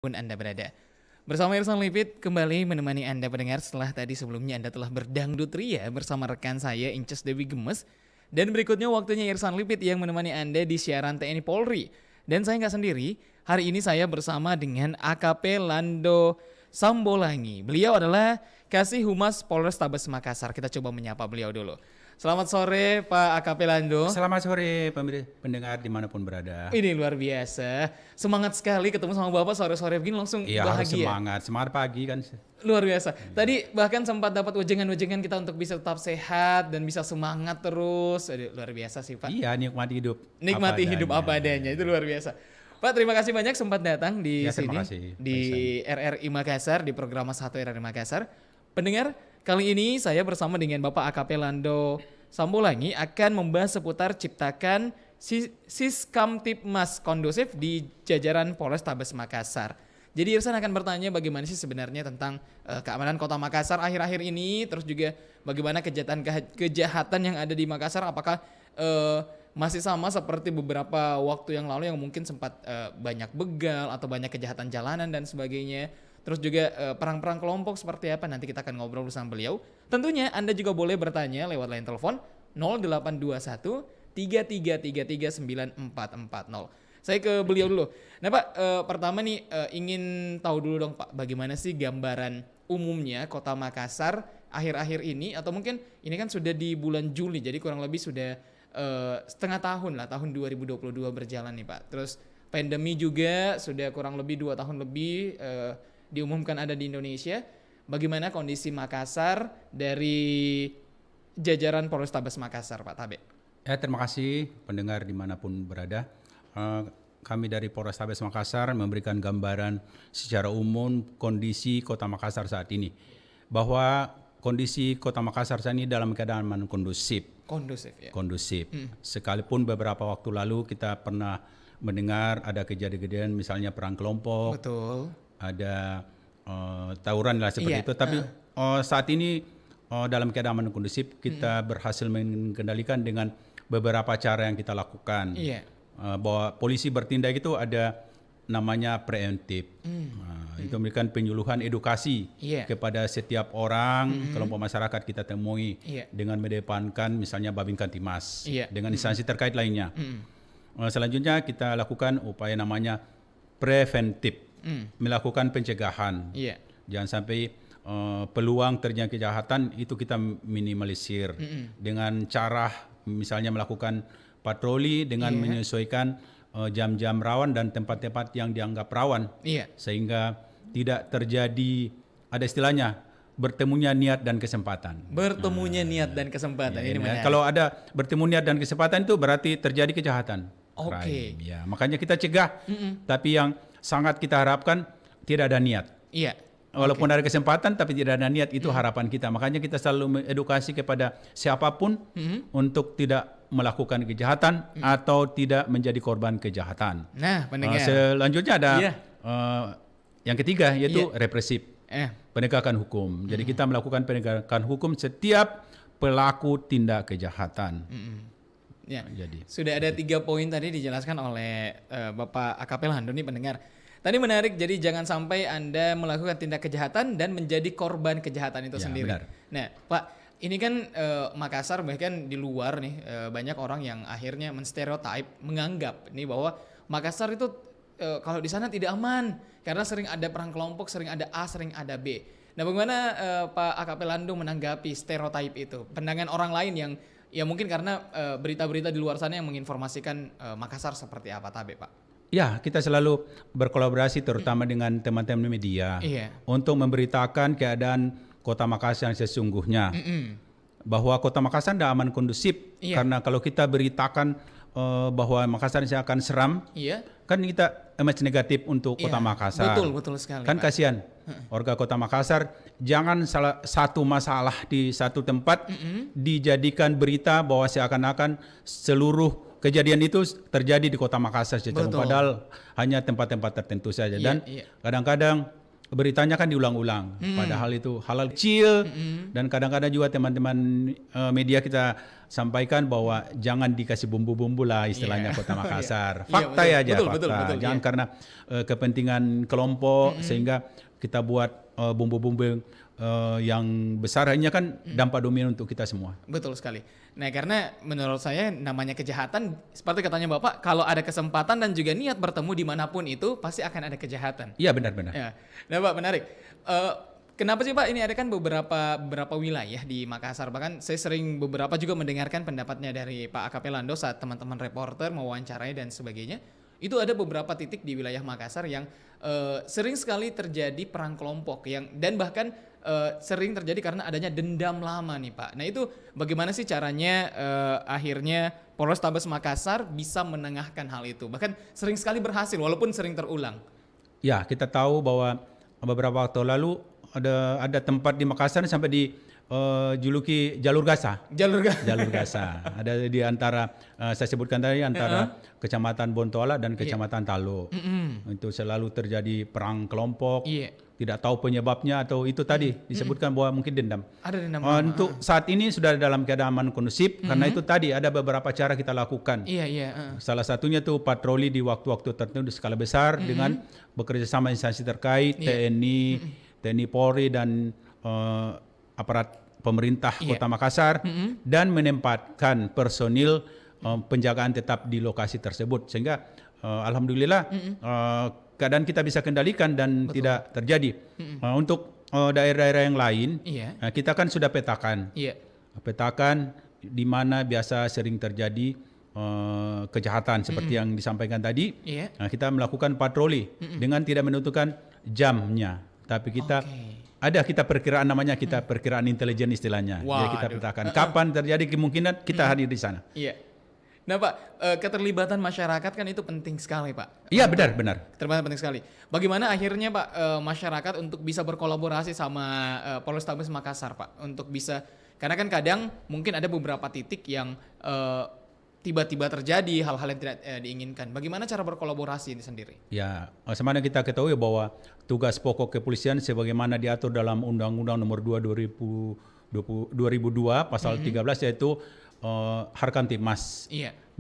Pun Anda berada. Bersama Irsan Lipit kembali menemani Anda pendengar setelah tadi sebelumnya Anda telah berdangdut ria bersama rekan saya Inces Dewi Gemes. Dan berikutnya waktunya Irsan Lipit yang menemani Anda di siaran TNI Polri. Dan saya nggak sendiri, hari ini saya bersama dengan AKP Lando Sambolangi. Beliau adalah Kasih Humas Polrestabes Makassar. Kita coba menyapa beliau dulu. Selamat sore Pak AKP Lando. Selamat sore pendengar dimanapun berada. Ini luar biasa. Semangat sekali ketemu sama Bapak sore-sore begini langsung Iya, harus bahagia. semangat pagi kan. Luar biasa. Tadi bahkan sempat dapat wejengan-wejengan kita untuk bisa tetap sehat dan bisa semangat terus. Aduh, luar biasa sih Pak. Iya, nikmati hidup. Nikmati hidup apa adanya. Itu luar biasa. Pak, terima kasih banyak sempat datang di Ya, sini terima kasih, di RRI Makassar di program 1 RRI Makassar. Pendengar, kali ini saya bersama dengan Bapak AKP Lando Sambolangi akan membahas seputar ciptakan Siskamtipmas kondusif di jajaran Polrestabes Makassar. Jadi Irsan akan bertanya bagaimana sih sebenarnya tentang keamanan Kota Makassar akhir-akhir ini, terus juga bagaimana kejahatan yang ada di Makassar, apakah masih sama seperti beberapa waktu yang lalu yang mungkin sempat banyak begal atau banyak kejahatan jalanan dan sebagainya. Terus juga perang-perang kelompok seperti apa, nanti kita akan ngobrol bersama beliau. Tentunya Anda juga boleh bertanya lewat line telepon 0821 3333 9440. Saya ke beliau dulu. Nah Pak, pertama nih ingin tahu dulu dong Pak, bagaimana sih gambaran umumnya Kota Makassar akhir-akhir ini, atau mungkin ini kan sudah di bulan Juli, jadi kurang lebih sudah setengah tahun lah, tahun 2022 berjalan nih Pak. Terus pandemi juga sudah kurang lebih 2 tahun lebih diumumkan ada di Indonesia. Bagaimana kondisi Makassar dari jajaran Polrestabes Makassar, Pak Tabe? Ya, terima kasih pendengar dimanapun berada. Kami dari Polrestabes Makassar memberikan gambaran secara umum kondisi Kota Makassar saat ini. Bahwa kondisi Kota Makassar saat ini dalam keadaan kondusif. Kondusif ya. Kondusif. Sekalipun beberapa waktu lalu kita pernah mendengar ada kejadian-kejadian misalnya perang kelompok. Betul. Ada tawuran lah seperti itu. Tapi saat ini dalam keadaan kondusif kita berhasil mengendalikan dengan beberapa cara yang kita lakukan. Iya. Bahwa polisi bertindak itu ada namanya preemptif. Itu memberikan penyuluhan edukasi kepada setiap orang, kelompok masyarakat kita temui dengan mendepankan misalnya Babin Kamtipmas dengan instansi terkait lainnya. Selanjutnya kita lakukan upaya namanya preventif. Melakukan pencegahan. Jangan sampai peluang terjadi kejahatan itu kita minimalisir dengan cara misalnya melakukan patroli dengan menyesuaikan jam-jam rawan dan tempat-tempat yang dianggap rawan, sehingga tidak terjadi, ada istilahnya, bertemunya niat dan kesempatan. Bertemunya niat dan kesempatan ini menarik. Kalau ada bertemu niat dan kesempatan itu berarti terjadi kejahatan. Oke. Ya, makanya kita cegah. Tapi yang sangat kita harapkan tidak ada niat. Iya. Walaupun ada kesempatan tapi tidak ada niat, itu harapan kita. Makanya kita selalu mengedukasi kepada siapapun untuk tidak melakukan kejahatan atau tidak menjadi korban kejahatan. Nah, pendengar. Selanjutnya ada yang ketiga, yaitu represif. Penegakan hukum. Jadi kita melakukan penegakan hukum setiap pelaku tindak kejahatan. Ya, sudah ada 3 poin tadi dijelaskan oleh Bapak AKP Lando nih pendengar. Tadi menarik, jadi jangan sampai Anda melakukan tindak kejahatan dan menjadi korban kejahatan itu sendiri. Benar. Nah Pak, ini kan Makassar bahkan di luar nih banyak orang yang akhirnya menstereotip, menganggap nih bahwa Makassar itu kalau di sana tidak aman karena sering ada perang kelompok, sering ada A, sering ada B. Nah bagaimana Pak AKP Lando menanggapi stereotip itu? Pandangan orang lain yang ya mungkin karena berita-berita di luar sana yang menginformasikan Makassar seperti apa, Tabe Pak? Ya, kita selalu berkolaborasi terutama dengan teman-teman media untuk memberitakan keadaan Kota Makassar yang sesungguhnya. Bahwa Kota Makassar tidak aman kondusif. Karena kalau kita beritakan bahwa Makassar akan seram, kan kita image negatif untuk Kota Makassar. Betul sekali. Kan kasihan warga Kota Makassar, jangan salah satu masalah di satu tempat dijadikan berita bahwa seakan-akan seluruh kejadian itu terjadi di Kota Makassar, padahal hanya tempat-tempat tertentu saja. Dan kadang-kadang beritanya kan diulang-ulang, padahal itu hal kecil dan kadang-kadang juga teman-teman media kita sampaikan bahwa jangan dikasih bumbu-bumbu lah istilahnya Kota Makassar. Fakta ya aja, fakta. Jangan karena kepentingan kelompok sehingga kita buat bumbu-bumbu yang besar, hanya kan dampak domino untuk kita semua. Betul sekali. Nah, karena menurut saya namanya kejahatan, seperti katanya Bapak, kalau ada kesempatan dan juga niat bertemu dimanapun itu, pasti akan ada kejahatan. Iya, benar-benar. Ya. Nah, Pak, menarik. Kenapa sih Pak, ini ada kan beberapa wilayah di Makassar, bahkan saya sering beberapa juga mendengarkan pendapatnya dari Pak AKP Lando saat teman-teman reporter mewawancarai dan sebagainya. Itu ada beberapa titik di wilayah Makassar yang sering sekali terjadi perang kelompok dan bahkan sering terjadi karena adanya dendam lama nih Pak. Nah itu bagaimana sih caranya akhirnya Polrestabes Makassar bisa menengahkan hal itu? Bahkan sering sekali berhasil walaupun sering terulang. Ya, kita tahu bahwa beberapa waktu lalu ada tempat di Makassar sampai dijuluki Jalur Gasa. Jalur Gasa. Ada di antara saya sebutkan tadi antara Kecamatan Bontoala dan Kecamatan Talo. Itu selalu terjadi perang kelompok. Tidak tahu penyebabnya atau itu tadi disebutkan bahwa mungkin dendam. Ada dendam. Untuk saat ini sudah dalam keadaan aman kondusif karena itu tadi ada beberapa cara kita lakukan. Salah satunya tuh patroli di waktu-waktu tertentu di skala besar dengan bekerja sama instansi terkait, TNI Polri dan aparat pemerintah Kota Makassar dan menempatkan personil penjagaan tetap di lokasi tersebut sehingga alhamdulillah keadaan kita bisa kendalikan dan tidak terjadi. Untuk daerah-daerah yang lain kita kan sudah petakan. Petakan di mana biasa sering terjadi kejahatan seperti yang disampaikan tadi. Kita melakukan patroli dengan tidak menentukan jamnya, tapi kita kita perkiraan namanya, kita perkiraan intelijen istilahnya. Jadi kita petakan kapan terjadi kemungkinan kita hadir di sana. Nah Pak, keterlibatan masyarakat kan itu penting sekali Pak. Iya benar. Terlibat penting sekali. Bagaimana akhirnya Pak masyarakat untuk bisa berkolaborasi sama Polrestabes Makassar Pak, untuk bisa, karena kan kadang mungkin ada beberapa titik yang tiba-tiba terjadi hal-hal yang tidak diinginkan. Bagaimana cara berkolaborasi ini sendiri? Ya, sebenarnya kita ketahui bahwa tugas pokok kepolisian sebagaimana diatur dalam Undang-Undang Nomor 2 2002 Pasal 13 yaitu Harkamtibmas.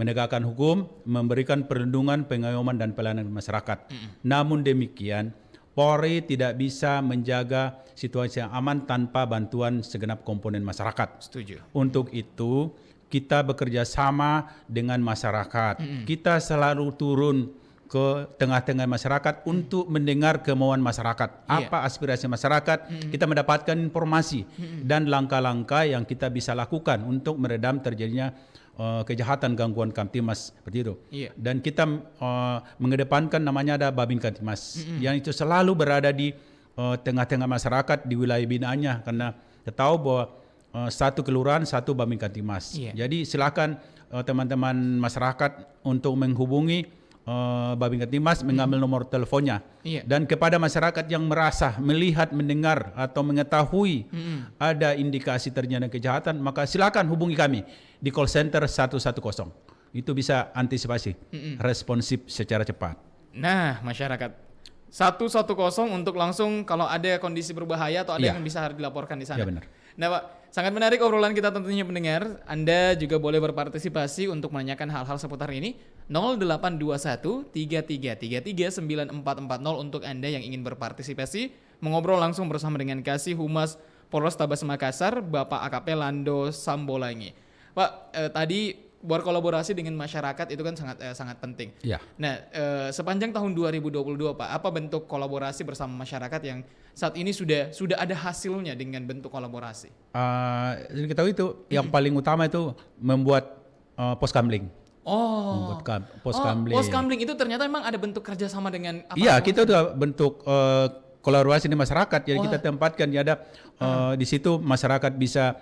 Menegakkan hukum, memberikan perlindungan, pengayoman dan pelayanan masyarakat. Namun demikian, Polri tidak bisa menjaga situasi yang aman tanpa bantuan segenap komponen masyarakat. Setuju. Untuk itu kita bekerja sama dengan masyarakat. Kita selalu turun ke tengah-tengah masyarakat untuk mendengar kemauan masyarakat. Apa aspirasi masyarakat, kita mendapatkan informasi dan langkah-langkah yang kita bisa lakukan untuk meredam terjadinya kejahatan gangguan Kamtibmas seperti itu. Dan kita mengedepankan namanya ada Babin Kamtibmas yang itu selalu berada di tengah-tengah masyarakat di wilayah binaannya, karena kita tahu bahwa satu kelurahan satu Babin Kamtibmas. Jadi silakan teman-teman masyarakat untuk menghubungi Babin Kamtibmas, mengambil nomor teleponnya. Dan kepada masyarakat yang merasa melihat, mendengar atau mengetahui ada indikasi terjadinya kejahatan, maka silakan hubungi kami di call center 110. Itu bisa antisipasi, responsif secara cepat. Nah, masyarakat 110 untuk langsung kalau ada kondisi berbahaya atau ada yang bisa dilaporkan di sana. Benar. Nah Pak, sangat menarik obrolan kita tentunya pendengar. Anda juga boleh berpartisipasi untuk menanyakan hal-hal seputar ini. 0821 3333 9440 untuk Anda yang ingin berpartisipasi mengobrol langsung bersama dengan Kasih Humas Polrestabes Makassar, Bapak AKP Lando Sambolangi. Pak, tadi berkolaborasi dengan masyarakat itu kan sangat penting. Nah, sepanjang tahun 2022 Pak, apa bentuk kolaborasi bersama masyarakat yang saat ini sudah ada hasilnya dengan bentuk kolaborasi? Jadi kita tahu itu yang paling utama itu membuat pos kamling. Membuat pos kamling. Pos kamling itu ternyata memang ada bentuk kerjasama dengan apa? Iya, kita udah bentuk kolaborasi di masyarakat. Jadi kita tempatkan ada di situ masyarakat bisa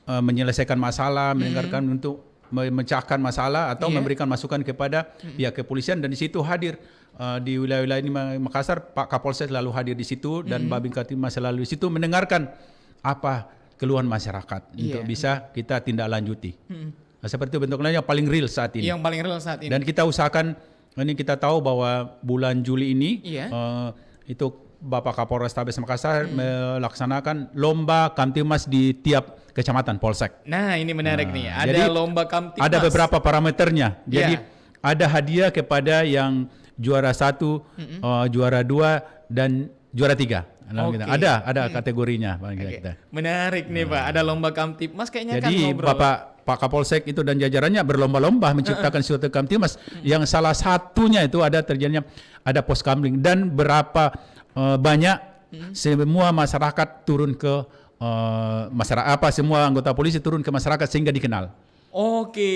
menyelesaikan masalah, mendengarkan untuk memecahkan masalah atau memberikan masukan kepada pihak kepolisian, dan di situ hadir di wilayah-wilayah ini Makassar, Pak Kapolsek selalu hadir di situ dan Babin Kamtibmas selalu di situ mendengarkan apa keluhan masyarakat untuk bisa kita tindak lanjuti. Seperti itu bentuknya yang paling real saat ini. Yang paling real saat ini. Dan kita usahakan Ini kita tahu bahwa bulan Juli ini itu Bapak Kapolres Tabes Makassar melaksanakan lomba Kamtimas di tiap kecamatan Polsek. Nah, ini menarik nih. Ada lomba Kamtimas. Ada beberapa parameternya. Jadi ada hadiah kepada yang juara 1, juara 2 dan juara 3. Ada kategorinya. Menarik nih Pak, ada lomba Kamtibmas kayaknya. Jadi Pak Kapolsek itu dan jajarannya berlomba-lomba menciptakan suatu Kamtibmas yang salah satunya itu ada pos kamling dan berapa banyak semua masyarakat turun ke semua anggota polisi turun ke masyarakat sehingga dikenal. Oke,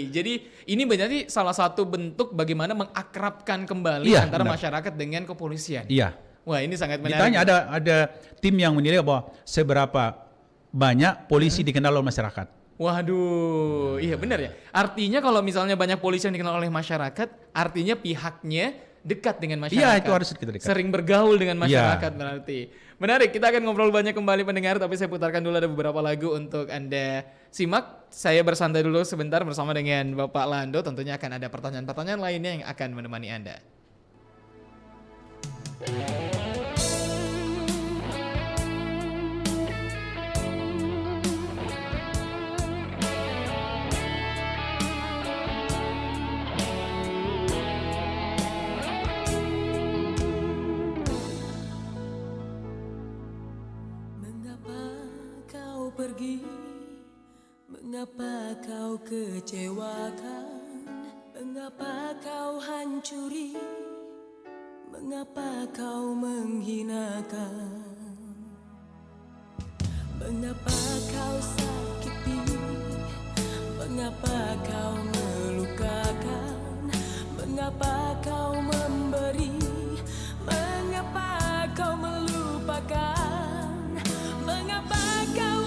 jadi ini berarti salah satu bentuk bagaimana mengakrabkan kembali antara masyarakat dengan kepolisian. Iya. Wah, ini sangat menarik. Ditanya ada tim yang menilai bahwa seberapa banyak polisi dikenal oleh masyarakat. Waduh, iya benar ya. Artinya kalau misalnya banyak polisi yang dikenal oleh masyarakat, artinya pihaknya dekat dengan masyarakat. Iya, itu harus kita dekat. Sering bergaul dengan masyarakat berarti. Menarik, kita akan ngobrol banyak kembali pendengar, tapi saya putarkan dulu ada beberapa lagu untuk Anda simak. Saya bersantai dulu sebentar bersama dengan Bapak Lando, tentunya akan ada pertanyaan-pertanyaan lainnya yang akan menemani Anda. Pergi, mengapa kau kecewakan, mengapa kau hancuri, mengapa kau menghinakan, mengapa kau sakiti, mengapa kau melukakan, mengapa kau memberi, mengapa kau melupakan, mengapa kau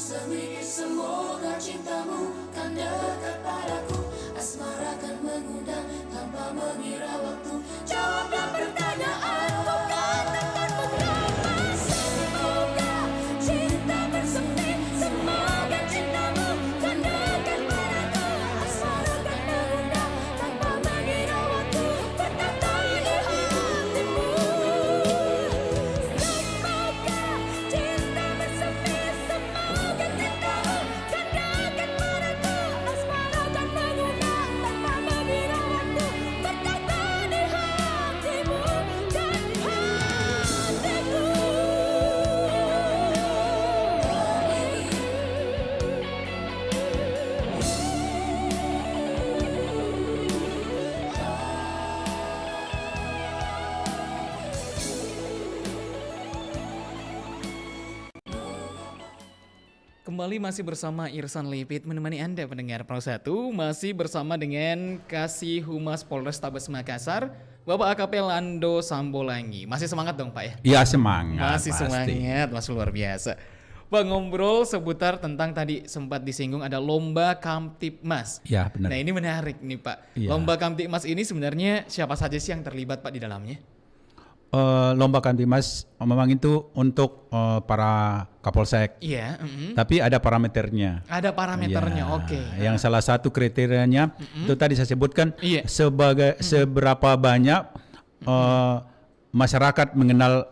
Semoga cintamu kan dekat padaku. Asmara kan mengundang tanpa mengira waktu. Jawablah pertanyaanku, katakan mengapa. Semoga cinta bersemi. Semoga cintamu kan dekat padaku. Asmara kan mengundang tanpa mengira waktu. Bertata di hatimu. Semoga cinta bersemi. Semoga cintamu kan dekat padaku. Asmara kan mengundang tanpa mengira waktu. Bertata di hatimu dan hatiku. Kembali masih bersama Irsan Lipit menemani Anda pendengar Pro 1, masih bersama dengan Kasih Humas Polrestabes Makassar, Bapak AKP Lando Sambolangi. Masih semangat dong Pak ya? Ya semangat. Masih pasti. semangat, Mas luar biasa. Pak ngobrol seputar tentang tadi sempat disinggung ada lomba Kamtibmas. Ya benar. Nah ini menarik nih Pak. Iya. Lomba Kamtibmas ini sebenarnya siapa saja sih yang terlibat Pak di dalamnya? Lomba Kamtibmas memang itu untuk para Kapolsek. Iya. Tapi ada parameternya. Ada parameternya, Ya, oke. Yang salah satu kriterianya itu tadi saya sebutkan Iya. seberapa banyak masyarakat mengenal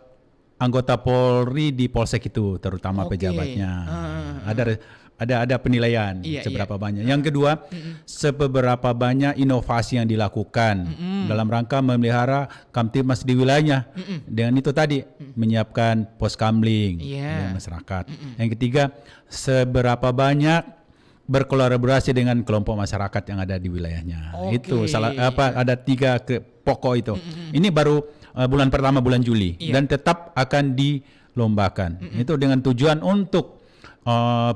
anggota Polri di Polsek itu, terutama Oke. pejabatnya. Ada penilaian Iya, seberapa banyak. Yang kedua, seberapa banyak inovasi yang dilakukan dalam rangka memelihara Kamtibmas di wilayahnya. Dengan itu tadi menyiapkan pos kamling Iya. dengan masyarakat. Yang ketiga, seberapa banyak berkolaborasi dengan kelompok masyarakat yang ada di wilayahnya. Oke. Itu ada 3 pokok itu. Ini baru bulan pertama bulan Juli Iya. dan tetap akan dilombakan. Itu dengan tujuan untuk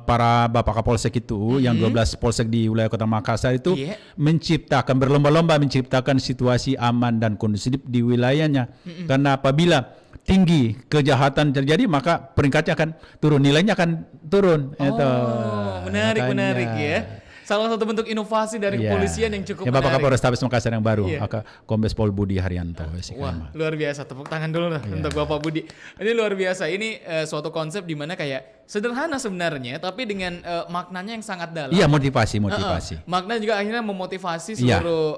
para Bapak Kapolsek itu yang 12 polsek di wilayah Kota Makassar itu Iya. menciptakan berlomba-lomba menciptakan situasi aman dan kondusif di wilayahnya. Karena apabila tinggi kejahatan terjadi maka peringkatnya akan turun, nilainya akan turun. Oh, menarik Makanya. menarik ya. Salah satu bentuk inovasi dari Iya. kepolisian yang cukup Ya, Bapak menarik. Kapolrestabes Makassar yang baru, Iya. Kombes Pol Budi Haryanto. Wah, luar biasa. Tepuk tangan dulu lah untuk Bapak Budi. Ini luar biasa. Ini suatu konsep di mana kayak sederhana sebenarnya, tapi dengan maknanya yang sangat dalam. Iya, motivasi. Makna juga akhirnya memotivasi Iya. seluruh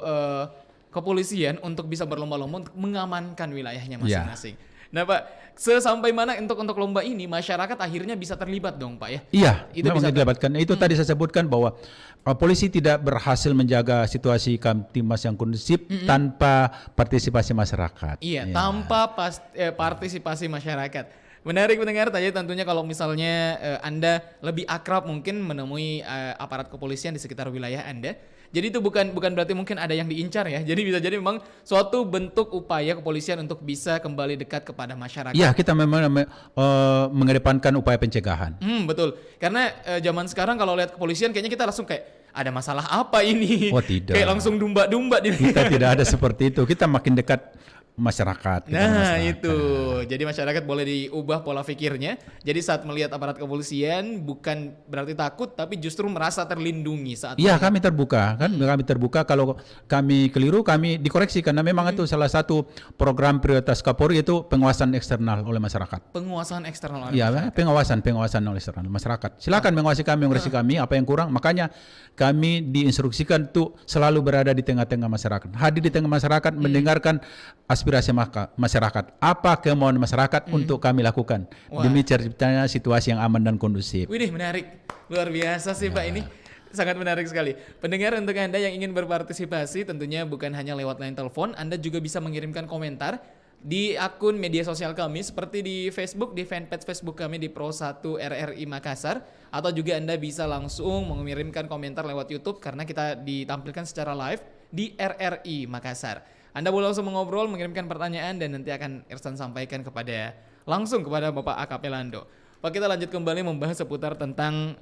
kepolisian untuk bisa berlomba-lomba untuk mengamankan wilayahnya Iya. masing-masing. Nah Pak, sesampai mana untuk lomba ini masyarakat akhirnya bisa terlibat dong Pak ya? Iya, Itu memang bisa dilibatkan. Itu tadi saya sebutkan bahwa polisi tidak berhasil menjaga situasi Kamtibmas yang kondusif tanpa partisipasi masyarakat. Iya, Ya. tanpa partisipasi masyarakat. Menarik mendengar tadi tentunya kalau misalnya Anda lebih akrab mungkin menemui aparat kepolisian di sekitar wilayah Anda. Jadi itu bukan berarti mungkin ada yang diincar ya. Jadi bisa jadi memang suatu bentuk upaya kepolisian untuk bisa kembali dekat kepada masyarakat. Iya, kita memang mengedepankan upaya pencegahan. Betul. Karena zaman sekarang kalau lihat kepolisian kayaknya kita langsung kayak ada masalah apa ini? Oh, tidak. Kayak langsung dumba-dumba di Kita tidak ada seperti itu. Kita makin dekat masyarakat. Nah itu, jadi masyarakat boleh diubah pola pikirnya. Jadi saat melihat aparat kepolisian bukan berarti takut, tapi justru merasa terlindungi saat. Iya, kami terbuka kan, kami terbuka. Kalau kami keliru kami dikoreksi karena memang itu salah satu program prioritas Kapolri itu pengawasan eksternal oleh masyarakat. Penguasaan eksternal. Iya, pengawasan oleh eksternal masyarakat. Silakan mengawasi kami, mengoreksi kami apa yang kurang. Makanya kami diinstruksikan tuh selalu berada di tengah-tengah masyarakat, hadir di tengah masyarakat, mendengarkan aspirasi masyarakat. Apa kemauan masyarakat untuk kami lakukan demi terciptanya situasi yang aman dan kondusif. Widih, menarik, luar biasa sih Pak ini. Sangat menarik sekali. Pendengar, untuk Anda yang ingin berpartisipasi tentunya bukan hanya lewat line telepon, Anda juga bisa mengirimkan komentar di akun media sosial kami seperti di Facebook, di fanpage Facebook kami di Pro 1 RRI Makassar, atau juga Anda bisa langsung mengirimkan komentar lewat YouTube karena kita ditampilkan secara live di RRI Makassar. Anda boleh langsung mengobrol, mengirimkan pertanyaan dan nanti akan Irsan sampaikan langsung kepada Bapak AKP Lando. Pak, kita lanjut kembali membahas seputar tentang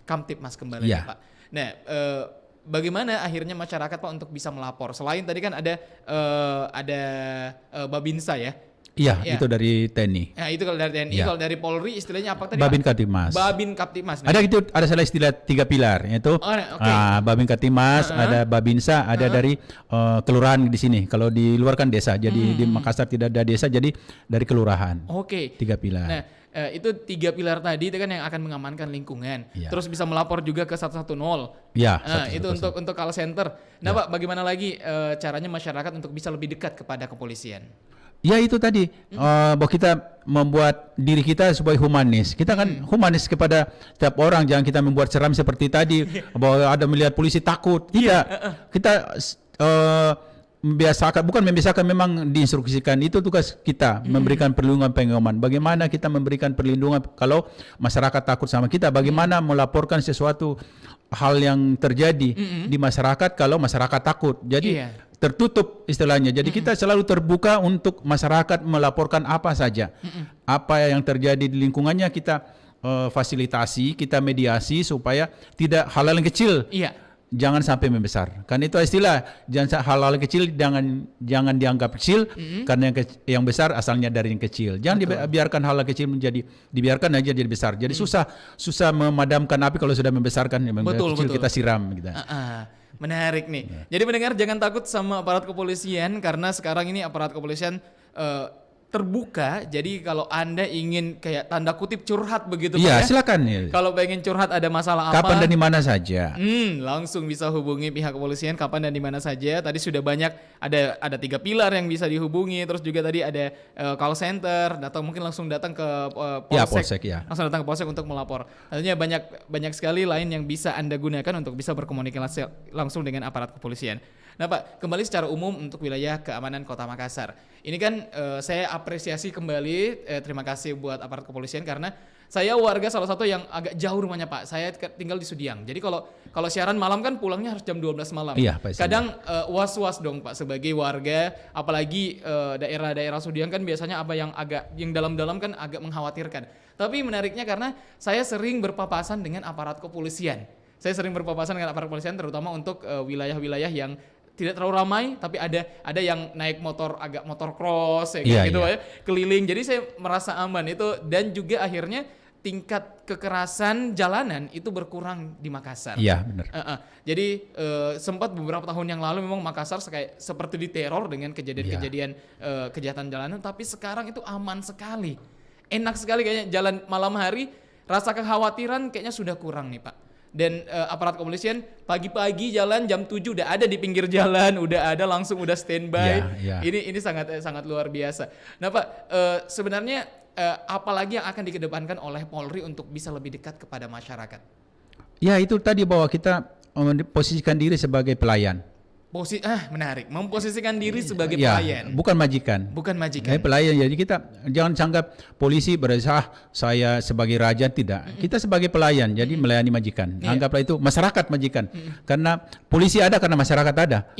Kamtibmas kembali Ya. Pak. Nah, bagaimana akhirnya masyarakat Pak untuk bisa melapor? Selain tadi kan ada Babinsa ya. Iya, Ya. itu dari TNI. Nah, itu kalau dari TNI, Ya. kalau dari Polri istilahnya apa tadi? Babin Pak? Kaptimas. Babin Kaptimas. Ada salah istilah 3 pilar, yaitu oke. Babin Kaptimas, ada Babinsa, ada dari kelurahan di sini. Kalau di luar kan desa, jadi di Makassar tidak ada desa, jadi dari kelurahan. Oke. 3 pilar. Nah, itu 3 pilar tadi itu kan yang akan mengamankan lingkungan. Ya. Terus bisa melapor juga ke 110. Ya, Nah, itu 110. untuk call center. Nah, Pak, bagaimana lagi caranya masyarakat untuk bisa lebih dekat kepada kepolisian? Ya itu tadi bahwa kita membuat diri kita sebagai humanis. Kita kan humanis kepada setiap orang. Jangan kita membuat seram seperti tadi bahwa ada melihat polisi takut. Tidak. Kita membiasakan, bukan membiasakan, memang diinstruksikan. Itu tugas kita, memberikan perlindungan pengaman. Bagaimana kita memberikan perlindungan kalau masyarakat takut sama kita? Bagaimana melaporkan sesuatu hal yang terjadi di masyarakat kalau masyarakat takut? Jadi tertutup istilahnya. Jadi kita selalu terbuka untuk masyarakat melaporkan apa saja. Apa yang terjadi di lingkungannya kita fasilitasi, kita mediasi supaya tidak hal-hal yang kecil. Jangan sampai membesar. Karena itu istilah, hal-hal kecil jangan dianggap kecil karena yang besar asalnya dari yang kecil. Jangan dibiarkan hal-hal kecil dibiarkan aja jadi besar. Jadi susah memadamkan api kalau sudah membesarkan. Kecil kita siram gitu. Menarik nih. Jadi mendengar jangan takut sama aparat kepolisian karena sekarang ini aparat kepolisian terbuka. Jadi kalau Anda ingin kayak tanda kutip curhat begitu Pak ya. Silakan. Kalau pengen curhat ada masalah apa? Kapan dan di mana saja. Langsung bisa hubungi pihak kepolisian kapan dan di mana saja. Tadi sudah banyak ada 3 pilar yang bisa dihubungi. Terus juga tadi ada call center atau mungkin langsung datang ke polsek. Langsung datang ke polsek untuk melapor. Tentunya banyak sekali lain yang bisa Anda gunakan untuk bisa berkomunikasi langsung dengan aparat kepolisian. Nah Pak, kembali secara umum untuk wilayah keamanan Kota Makassar. Ini kan saya apresiasi kembali, terima kasih buat aparat kepolisian karena saya warga salah satu yang agak jauh rumahnya Pak. Saya tinggal di Sudiang. Jadi kalau siaran malam kan pulangnya harus jam 12 malam. Iya, Pak. Kadang was-was dong Pak sebagai warga, apalagi daerah-daerah Sudiang kan biasanya apa yang dalam-dalam kan agak mengkhawatirkan. Tapi menariknya karena saya sering berpapasan dengan aparat kepolisian. Saya sering berpapasan dengan aparat kepolisian terutama untuk wilayah-wilayah yang tidak terlalu ramai, tapi ada yang naik motor agak motor cross ya gitu ya, keliling. Jadi saya merasa aman itu dan juga akhirnya tingkat kekerasan jalanan itu berkurang di Makassar. Iya, benar. Jadi sempat beberapa tahun yang lalu memang Makassar seperti diteror dengan kejadian-kejadian kejahatan jalanan, tapi sekarang itu aman sekali. Enak sekali kayaknya jalan malam hari, rasa kekhawatiran kayaknya sudah kurang nih Pak. Dan aparat kepolisian pagi-pagi jalan jam 7 udah ada di pinggir jalan, udah ada langsung udah standby. Ini sangat luar biasa. Nah Pak, sebenarnya apalagi yang akan dikedepankan oleh Polri untuk bisa lebih dekat kepada masyarakat? Ya itu tadi bahwa kita memposisikan diri sebagai pelayan. Menarik. Memposisikan diri sebagai pelayan. Bukan majikan. Pelayan. Jadi kita jangan anggap polisi berarti saya sebagai raja, tidak. Kita sebagai pelayan. Jadi melayani majikan. Anggaplah itu masyarakat majikan. Karena polisi ada karena masyarakat ada.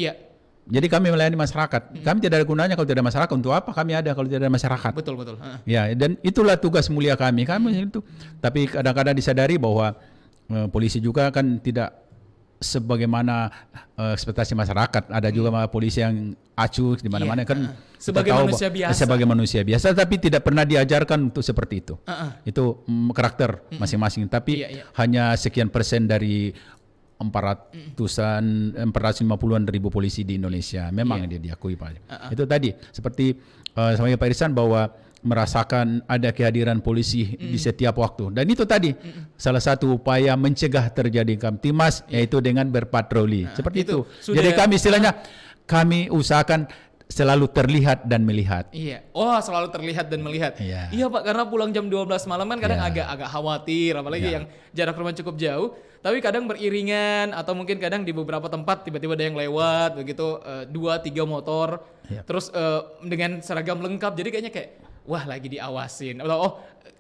Jadi kami melayani masyarakat. Kami tidak ada gunanya kalau tidak ada masyarakat. Untuk apa kami ada kalau tidak ada masyarakat? Betul. Ya, dan itulah tugas mulia kami. Itu. Tapi kadang-kadang disadari bahwa polisi juga kan tidak sebagaimana ekspektasi masyarakat. Ada juga polisi yang acuh di mana-mana kan sebagai manusia biasa. Tapi tidak pernah diajarkan untuk seperti itu. Itu karakter masing-masing. Tapi hanya sekian persen dari 450-an ribu polisi di Indonesia memang dia diakui Pak. Itu tadi seperti sama Pak Irsan bahwa merasakan ada kehadiran polisi di setiap waktu, dan itu tadi salah satu upaya mencegah terjadi kamtimas yaitu dengan berpatroli seperti itu. Jadi kami istilahnya kami usahakan selalu terlihat dan melihat. Selalu terlihat dan melihat. Iya Pak, karena pulang jam 12 malam kan kadang agak khawatir, apalagi yang jarak rumah cukup jauh. Tapi kadang beriringan atau mungkin kadang di beberapa tempat tiba-tiba ada yang lewat begitu 2-3 motor, terus dengan seragam lengkap. Jadi kayaknya kayak wah lagi diawasin.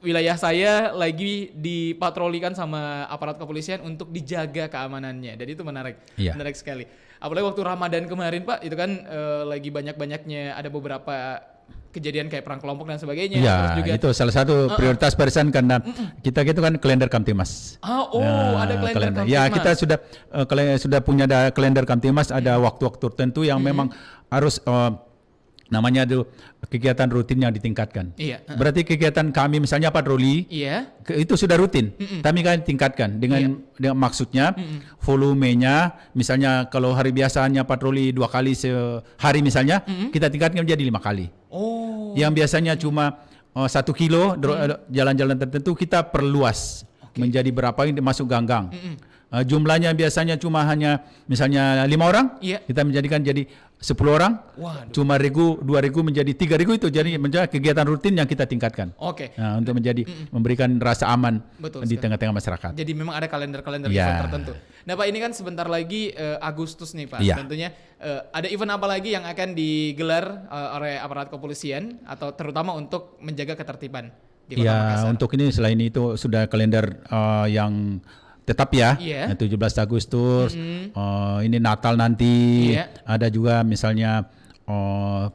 Wilayah saya lagi dipatrolikan sama aparat kepolisian untuk dijaga keamanannya. Dan itu menarik sekali. Apalagi waktu Ramadan kemarin Pak, itu kan lagi banyak-banyaknya ada beberapa kejadian kayak perang kelompok dan sebagainya. Terus juga itu salah satu prioritas Perisan karena kita gitu kan kalender Kamtimas. Ada kalender Kamtimas. Ya, kita sudah punya kalender Kamtimas, ada waktu-waktu tertentu yang memang harus namanya itu kegiatan rutin yang ditingkatkan. Iya. Berarti kegiatan kami misalnya patroli, Iya. itu sudah rutin. Kami kan tingkatkan dengan maksudnya volumenya, misalnya kalau hari biasanya patroli 2 kali sehari misalnya, kita tingkatkan menjadi 5 kali. Oh. Yang biasanya cuma 1 kilo jalan-jalan tertentu kita perluas menjadi berapa yang masuk ganggang. Jumlahnya biasanya cuma hanya misalnya 5 orang, Iya. kita menjadikan jadi 10 orang. Waduh. Cuma 2.000 menjadi 3.000, itu jadi menjadi kegiatan rutin yang kita tingkatkan. Oke. Nah, untuk menjadi memberikan rasa aman Betul di sekali. tengah-tengah masyarakat. Jadi memang ada kalender-kalender Ya. event tertentu. Nah Pak, ini kan sebentar lagi Agustus nih Pak. Ya. Tentunya ada event apa lagi yang akan digelar oleh aparat kepolisian atau terutama untuk menjaga ketertiban di Kota Ya, Makassar? untuk ini selain itu sudah kalender yang tetap ya, Iya. 17 Agustus, ini Natal nanti, Iya. ada juga misalnya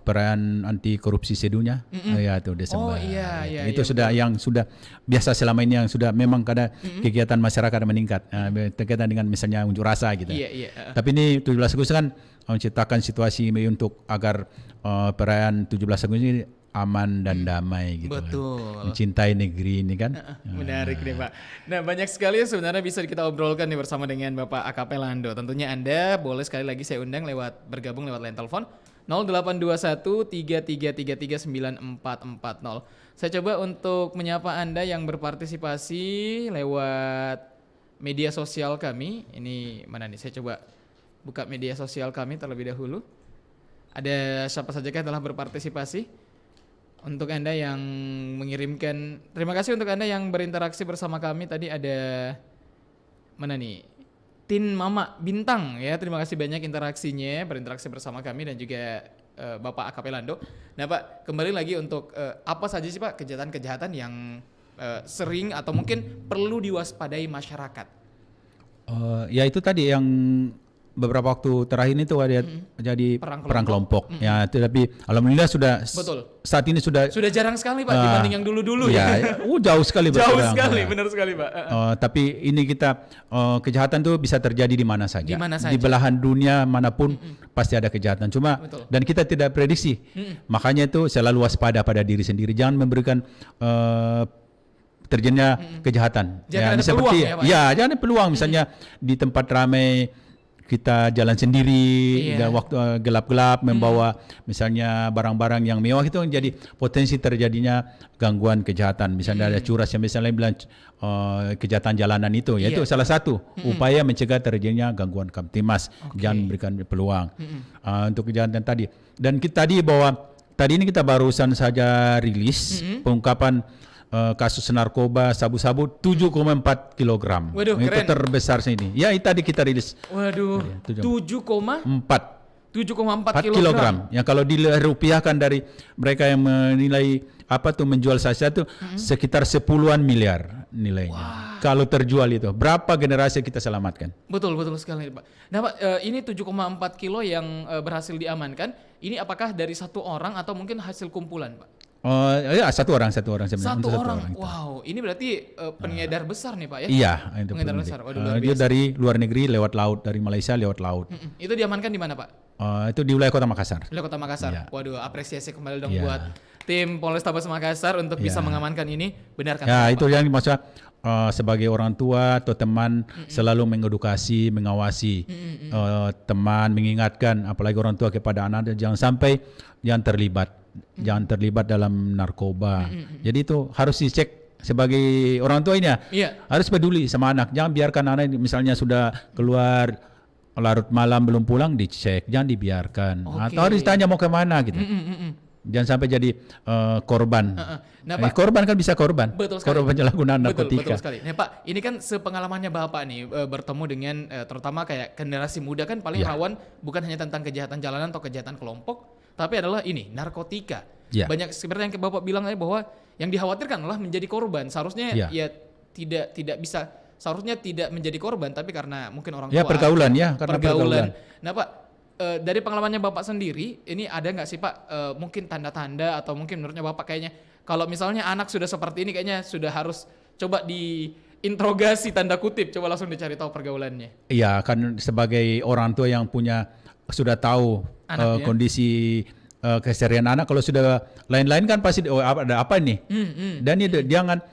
perayaan anti korupsi sedunia, ya itu Desember. Oh, iya, iya, itu iya, sudah yang sudah biasa selama ini yang sudah memang kada kegiatan masyarakat meningkat, berkaitan dengan misalnya unjuk rasa gitu. Iya, iya. Tapi ini 17 Agustus kan menciptakan situasi untuk agar perayaan 17 Agustus ini aman dan damai gitu. Betul. Kan. Mencintai negeri ini kan. Menarik nih Pak. Nah banyak sekali yang sebenarnya bisa kita obrolkan nih bersama dengan Bapak AKP Lando. Tentunya Anda boleh sekali lagi saya undang bergabung lewat line telepon 0821 3333 9440. Saya coba untuk menyapa Anda yang berpartisipasi lewat media sosial kami. Ini mana nih? Saya coba buka media sosial kami terlebih dahulu. Ada siapa saja yang telah berpartisipasi? Untuk Anda yang mengirimkan, terima kasih untuk Anda yang berinteraksi bersama kami. Tadi ada mana nih? Tin Mama Bintang ya. Terima kasih banyak interaksinya, berinteraksi bersama kami dan juga Bapak AKP Lando. Nah Pak, kembali lagi untuk apa saja sih Pak kejahatan-kejahatan yang sering atau mungkin perlu diwaspadai masyarakat? Ya itu tadi yang beberapa waktu terakhir itu ada jadi perang kelompok. Ya, tapi alhamdulillah sudah Betul. Saat ini sudah Jarang sekali Pak dibanding yang dulu-dulu ya. Jauh sekali Jauh berkurang. sekali, Ya. benar sekali Pak. Tapi ini kita kejahatan itu bisa terjadi di mana saja. Di mana saja. Di belahan dunia manapun pasti ada kejahatan. Cuma Betul. dan kita tidak prediksi. Makanya itu selalu waspada pada diri sendiri. Jangan memberikan terjadinya kejahatan. Jangan ada misalnya peluang ya, Pak? jangan ada peluang misalnya di tempat ramai kita jalan sendiri dan waktu gelap-gelap membawa misalnya barang-barang yang mewah, itu jadi potensi terjadinya gangguan kejahatan. Misalnya ada curas yang misalnya bilang kejahatan jalanan itu, yaitu salah satu upaya mencegah terjadinya gangguan Kamtimas. Jangan berikan peluang untuk kejahatan tadi. Dan kita tadi ini kita barusan saja rilis pengungkapan kasus narkoba sabu-sabu 7,4 kilogram. Waduh, itu keren. terbesar sini. Ya, itu tadi kita rilis. Waduh, 7,4 4 kilogram. Yang kalau dirupiahkan dari mereka yang menilai menjual saja tuh sekitar 10-an miliar nilainya. Kalau terjual itu, berapa generasi kita selamatkan? Betul sekali Pak. Nah Pak, ini 7,4 kilo yang berhasil diamankan. Ini apakah dari satu orang atau mungkin hasil kumpulan Pak? Ya satu orang sebenarnya. Satu Untuk orang. itu. Wow, ini berarti pengedar besar nih Pak ya? Iya, itu Pengedar benar. besar. Waduh, luar Dia biasa. dari luar negeri lewat laut, dari Malaysia lewat laut. Itu diamankan di mana Pak? Itu di wilayah Kota Makassar. Wilayah Kota Makassar. Iya. Waduh, apresiasi kembali dong Iya. buat tim Polrestabes Makassar untuk bisa mengamankan ini. Benar kan? Ya, Pak? itu yang maksudnya sebagai orang tua atau teman selalu mengedukasi, mengawasi teman, mengingatkan apalagi orang tua kepada anak, jangan terlibat dalam narkoba. Jadi itu harus dicek sebagai orang tua ini ya. Iya. Harus peduli sama anak. Jangan biarkan anak ini misalnya sudah keluar larut malam belum pulang, dicek, jangan dibiarkan. Oke. Atau harus ditanya mau kemana gitu. Jangan sampai jadi korban. Nah, Pak, korban kan bisa korban. Betul sekali. Korban penyalahgunaan Betul narkotika. sekali. Nah Pak, ini kan sepengalamannya Bapak nih bertemu dengan terutama kayak generasi muda kan paling rawan bukan hanya tentang kejahatan jalanan atau kejahatan kelompok, tapi adalah ini narkotika. Ya. Banyak seperti yang Bapak bilang tadi bahwa yang dikhawatirkan adalah menjadi korban. Seharusnya ya tidak bisa, seharusnya tidak menjadi korban, tapi karena mungkin orang tua. Ya, pergaulan ya, karena pergaulan. Nah Pak, dari pengalamannya Bapak sendiri, ini ada nggak sih Pak mungkin tanda-tanda atau mungkin menurutnya Bapak kayaknya kalau misalnya anak sudah seperti ini kayaknya sudah harus coba diinterogasi tanda kutip, coba langsung dicari tahu pergaulannya. Iya, kan sebagai orang tua yang sudah tahu Anaknya. kondisi keseharian anak. Kalau sudah lain-lain kan pasti ada apa nih. Dan itu jangan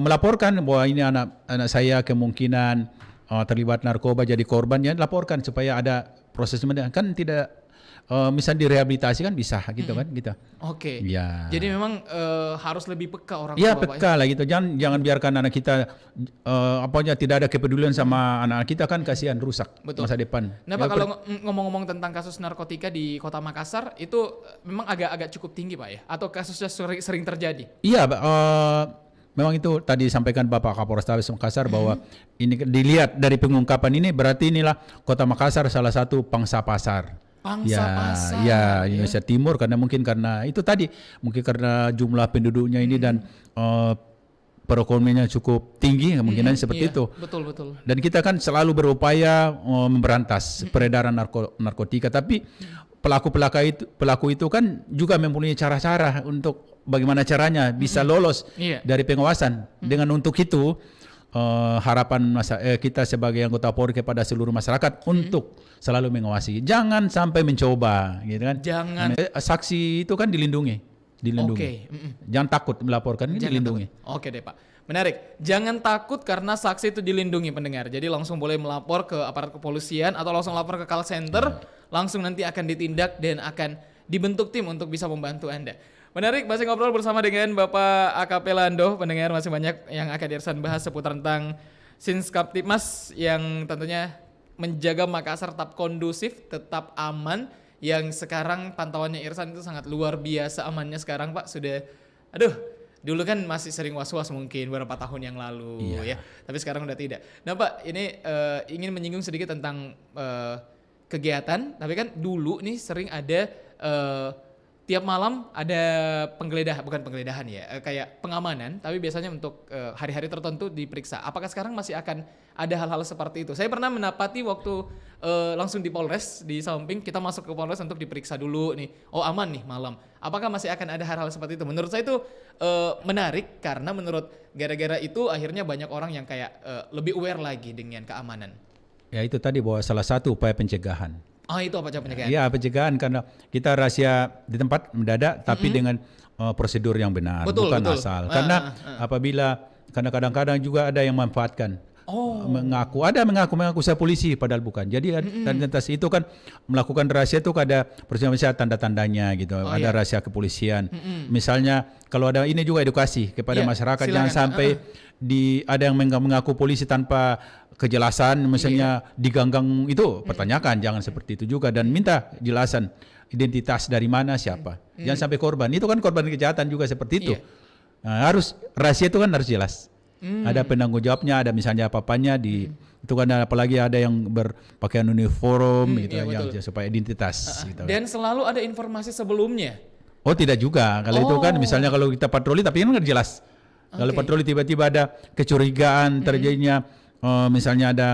melaporkan bahwa ini anak saya kemungkinan terlibat narkoba jadi korban, ya laporkan supaya ada proses kan tidak misalnya direhabilitasi kan bisa gitu kan gitu. Oke. Ya. Jadi memang harus lebih peka orang Iya tua, Pak, peka lah gitu. Jangan biarkan anak kita tidak ada kepedulian sama anak kita, kan kasihan, rusak masa depan. Nah Pak, kalau ngomong-ngomong tentang kasus narkotika di Kota Makassar itu memang agak cukup tinggi Pak ya? Atau kasusnya sering terjadi? Iya, memang itu tadi disampaikan Bapak Kapolrestabes Makassar bahwa ini dilihat dari pengungkapan ini berarti inilah Kota Makassar salah satu pangsa pasar. Pasar. Ya, Indonesia Timur karena itu tadi mungkin karena jumlah penduduknya ini dan perekonomiannya cukup tinggi kemungkinan seperti itu. Betul. Dan kita kan selalu berupaya memberantas peredaran narkotika, tapi pelaku itu kan juga mempunyai cara-cara untuk bagaimana caranya bisa lolos dari pengawasan. Dengan untuk itu harapan kita sebagai anggota Polri kepada seluruh masyarakat untuk selalu mengawasi, jangan sampai mencoba, gitu kan? Jangan. Saksi itu kan dilindungi. Jangan takut melaporkan, ini dilindungi. Oke deh Pak, menarik. Jangan takut karena saksi itu dilindungi, pendengar. Jadi langsung boleh melapor ke aparat kepolisian atau langsung lapor ke call center, langsung nanti akan ditindak dan akan dibentuk tim untuk bisa membantu Anda. Menarik, masih ngobrol bersama dengan Bapak AKP Lando. Pendengar, masih banyak yang akan Irsan bahas seputar tentang Sinskaptipmas yang tentunya menjaga Makassar tetap kondusif, tetap aman. Yang sekarang pantauannya Irsan itu sangat luar biasa amannya sekarang Pak. Sudah, dulu kan masih sering was-was mungkin beberapa tahun yang lalu ya. Tapi sekarang udah tidak. Nah Pak, ini ingin menyinggung sedikit tentang kegiatan. Tapi kan dulu nih sering ada tiap malam ada bukan penggeledahan ya, kayak pengamanan, tapi biasanya untuk hari-hari tertentu diperiksa. Apakah sekarang masih akan ada hal-hal seperti itu? Saya pernah mendapati waktu langsung di Polres, di samping kita masuk ke Polres untuk diperiksa dulu nih. Oh aman nih malam. Apakah masih akan ada hal-hal seperti itu? Menurut saya itu menarik karena menurut gara-gara itu akhirnya banyak orang yang kayak lebih aware lagi dengan keamanan. Ya itu tadi bahwa salah satu upaya pencegahan. Itu apa cara pencegahan? Iya, pencegahan karena kita rahasia di tempat mendadak tapi dengan prosedur yang benar, bukan asal. Karena apabila kadang-kadang juga ada yang memanfaatkan. Mengaku saya polisi padahal bukan. Jadi identitas itu kan melakukan rahasia itu ada misalnya tanda-tandanya gitu. Ada rahasia kepolisian. Misalnya kalau ada ini juga edukasi kepada masyarakat, jangan sampai ada yang mengaku polisi tanpa kejelasan, misalnya diganggang itu pertanyakan, jangan seperti itu juga dan minta jelasan identitas dari mana siapa. Jangan sampai korban. Itu kan korban kejahatan juga seperti itu. Nah, harus rahasia itu kan harus jelas. Ada penanggung jawabnya, ada misalnya apa-apanya itu kan apalagi ada yang berpakaian uniform gitu yang supaya identitas gitu. Dan selalu ada informasi sebelumnya. Oh, tidak juga. Kalau itu kan misalnya kalau kita patroli tapi kan nggak jelas. Kalau patroli tiba-tiba ada kecurigaan terjadinya misalnya ada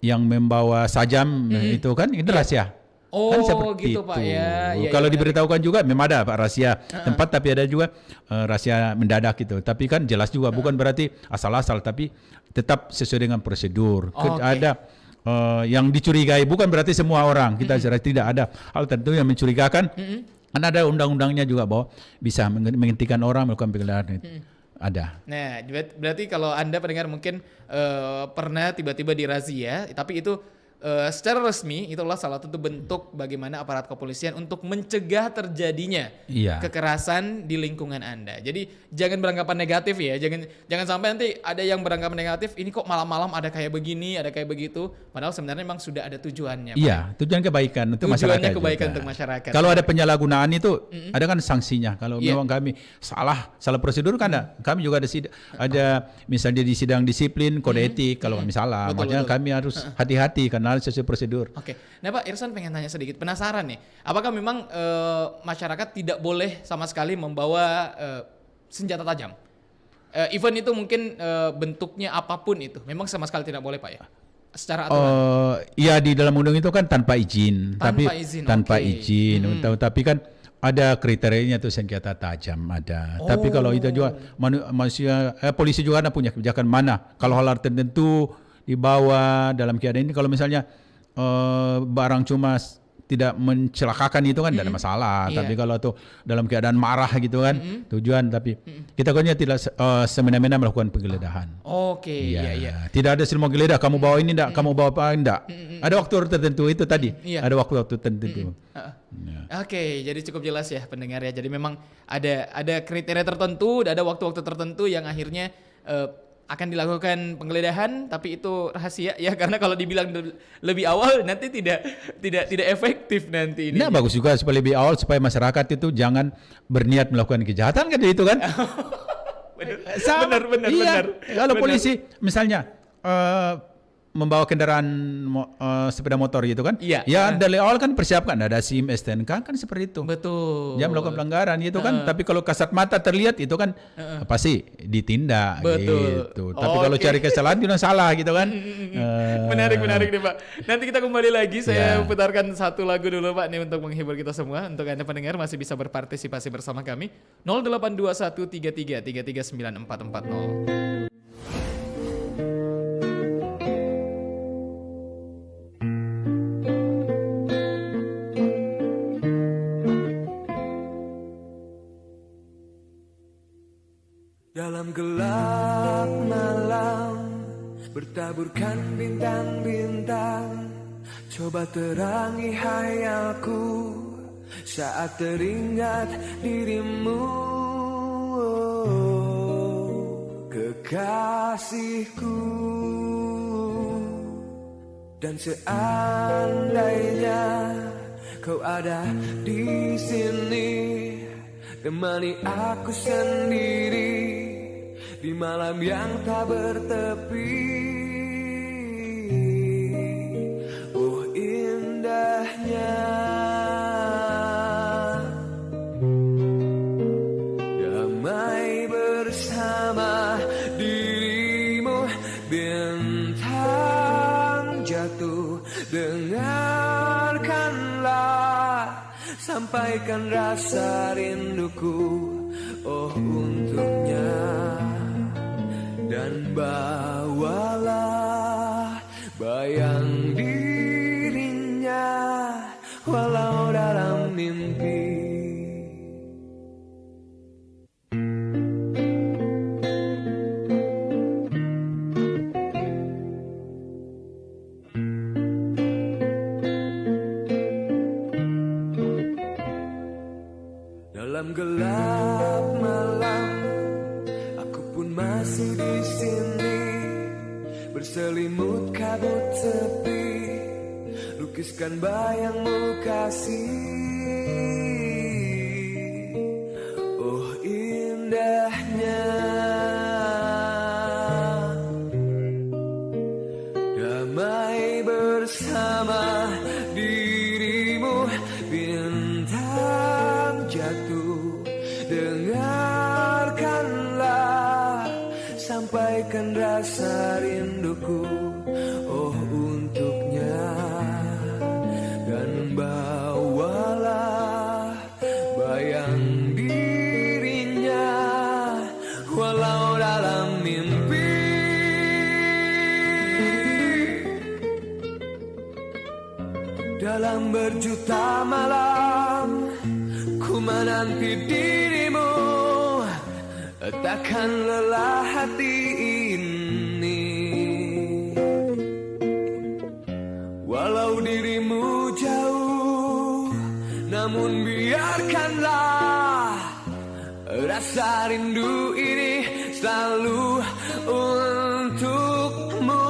yang membawa sajam itu kan itu rahasia. Kan seperti gitu itu. Pak ya. Kalau diberitahukan juga memang ada Pak rahasia tempat, tapi ada juga rahasia mendadak gitu. Tapi kan jelas juga bukan berarti asal-asal, tapi tetap sesuai dengan prosedur. Ada yang dicurigai, bukan berarti semua orang kita tidak ada hal tertentu yang mencurigakan. Kan ada undang-undangnya juga bahwa bisa menghentikan orang melakukan penggeledahan itu. Ada. Nah, berarti kalau Anda pendengar mungkin pernah tiba-tiba dirazia, tapi itu secara resmi itulah salah satu bentuk bagaimana aparat kepolisian untuk mencegah terjadinya kekerasan di lingkungan Anda. Jadi jangan beranggapan negatif ya, jangan sampai nanti ada yang beranggapan negatif, ini kok malam-malam ada kayak begini, ada kayak begitu, padahal sebenarnya memang sudah ada tujuannya. Iya, tujuan kebaikan untuk masyarakat. Tujuannya kebaikan untuk masyarakat. Kalau ada penyalahgunaan itu ada kan sanksinya. Kalau memang kami salah prosedur kan ada. Kami juga ada misalnya di sidang disiplin, kode etik kalau kami salah. Makanya kami harus hati-hati karena sesuai prosedur. Oke. Nah Pak, Irsan pengen tanya sedikit, penasaran nih. Apakah memang masyarakat tidak boleh sama sekali membawa senjata tajam? Even itu mungkin bentuknya apapun itu, memang sama sekali tidak boleh Pak ya? Secara aturan? Iya, di dalam undang itu kan tanpa izin. Tanpa izin. Tapi kan ada kriterianya tuh senjata tajam ada. Tapi kalau itu juga manusia polisi juga ada punya kebijakan mana kalau hal tertentu dibawa dalam keadaan ini. Kalau misalnya barang cuma tidak mencelakakan itu kan tidak ada masalah. Tapi kalau tuh dalam keadaan marah gitu kan tujuan, tapi kita pokoknya tidak semena-mena melakukan penggeledahan. Oke, iya. Tidak ada semua geledah, kamu bawa ini enggak, kamu bawa apa enggak. Ada waktu tertentu itu tadi. Ada waktu tertentu. Oke, jadi cukup jelas ya pendengar ya. Jadi memang ada kriteria tertentu, ada waktu-waktu tertentu yang akhirnya akan dilakukan penggeledahan, tapi itu rahasia ya, karena kalau dibilang lebih awal nanti tidak efektif nanti ini. Nah, bagus juga supaya lebih awal supaya masyarakat itu jangan berniat melakukan kejahatan kan itu kan. Benar. Kalau polisi misalnya membawa kendaraan sepeda motor gitu kan. Ya dari awal kan persiapkan ada SIM, STNK kan seperti itu. Betul. Jangan melakukan pelanggaran gitu kan. Tapi kalau kasat mata terlihat itu kan pasti ditindak gitu. Tapi kalau cari kesalahan itu salah gitu kan. Menarik nih Pak. Nanti kita kembali lagi. Saya putarkan satu lagu dulu Pak nih untuk menghibur kita semua. Untuk Anda pendengar masih bisa berpartisipasi bersama kami 082133939440. Dalam gelap malam bertaburkan bintang-bintang, coba terangi hayalku saat teringat dirimu, kekasihku. Dan seandainya kau ada di sini, temani aku sendiri di malam yang tak bertepi. Oh indahnya damai bersama dirimu, bintang jatuh, dengarkanlah, sampaikan rasa rinduku, oh untuknya. Dan bawalah bayang dirinya walau dalam mimpi. Dalam gelap malam aku pun masih di sini, berselimut kabut sepi, lukiskan bayangmu kasih. Oh indahnya damai bersama dirimu, bintang jatuh, dengarkanlah, sampaikan rasa rinduku, oh untuknya. Dan bawalah bayang dirinya walau dalam mimpi. Dalam berjuta malam ku menanti dirimu, takkan lelah hati ini. Walau dirimu jauh, namun biarkanlah rasa rindu ini selalu untukmu.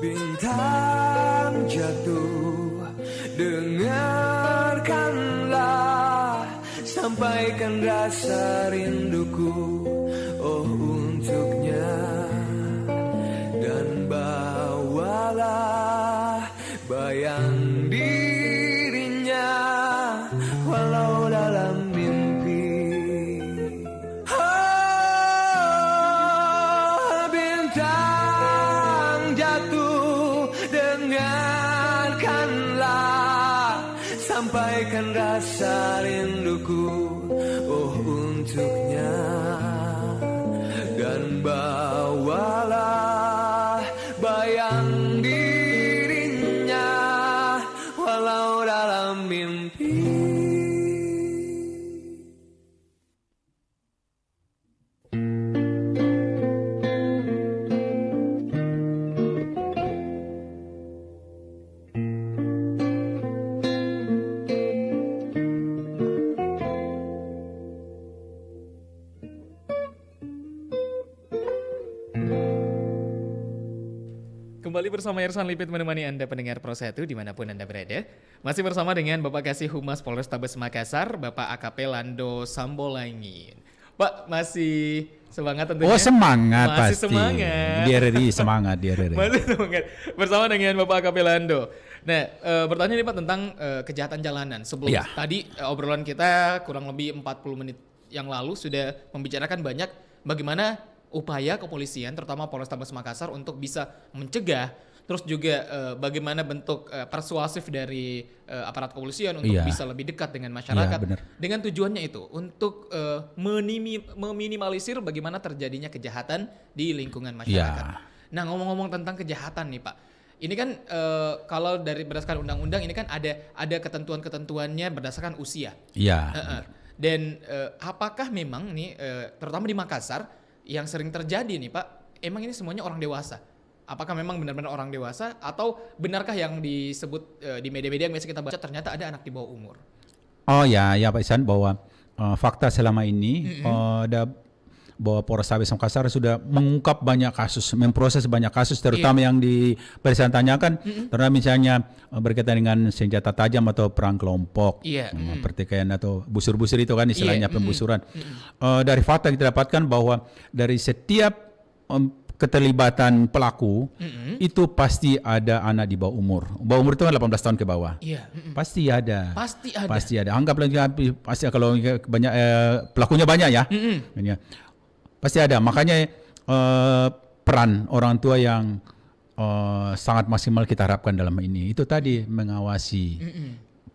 Bintang jatuh, dengarkanlah, sampaikan rasa rinduku, oh untuknya. Dan bawalah bayang dirinya walau dalam mimpi. Oh, sampaikan rasa rinduku oh untuknya. Dan bawalah bayang dirinya walau dalam mimpi. Kembali bersama Irsan Lipit menemani Anda pendengar Pro 1 dimanapun Anda berada. Masih bersama dengan Bapak Kasih Humas Polrestabes Makassar, Bapak AKP Lando Sambolangin. Pak, masih semangat tentunya? Oh semangat masih pasti. Semangat. Dia semangat. Masih semangat. Bersama dengan Bapak AKP Lando. Nah, bertanya nih Pak tentang kejahatan jalanan. Sebelum tadi obrolan kita kurang lebih 40 menit yang lalu sudah membicarakan banyak bagaimana upaya kepolisian terutama Polrestabes Makassar untuk bisa mencegah, terus juga bagaimana bentuk persuasif dari aparat kepolisian untuk bisa lebih dekat dengan masyarakat dengan tujuannya itu untuk meminimalisir bagaimana terjadinya kejahatan di lingkungan masyarakat. Nah, ngomong-ngomong tentang kejahatan nih Pak, ini kan kalau dari berdasarkan undang-undang ini kan ada ketentuan-ketentuannya berdasarkan usia. Iya. Dan apakah memang nih terutama di Makassar yang sering terjadi nih Pak, emang ini semuanya orang dewasa? Apakah memang benar-benar orang dewasa atau benarkah yang disebut di media-media yang biasa kita baca ternyata ada anak di bawah umur? Oh ya Pak Ihsan, bahwa fakta selama ini ada bahwa Polrestabes Makassar sudah mengungkap banyak kasus, memproses banyak kasus terutama yang di Presiden tanyakan, terutama misalnya berkaitan dengan senjata tajam atau perang kelompok, pertikaian atau busur-busur itu kan istilahnya pembusuran. Dari fakta kita dapatkan bahwa dari setiap keterlibatan pelaku itu pasti ada anak di bawah umur. Bawah umur itu kan 18 tahun ke bawah. Pasti ada. Pasti ada. Anggaplah pasti kalau banyak pelakunya banyak ya. Pasti ada. Makanya peran orang tua yang sangat maksimal kita harapkan dalam ini. Itu tadi mengawasi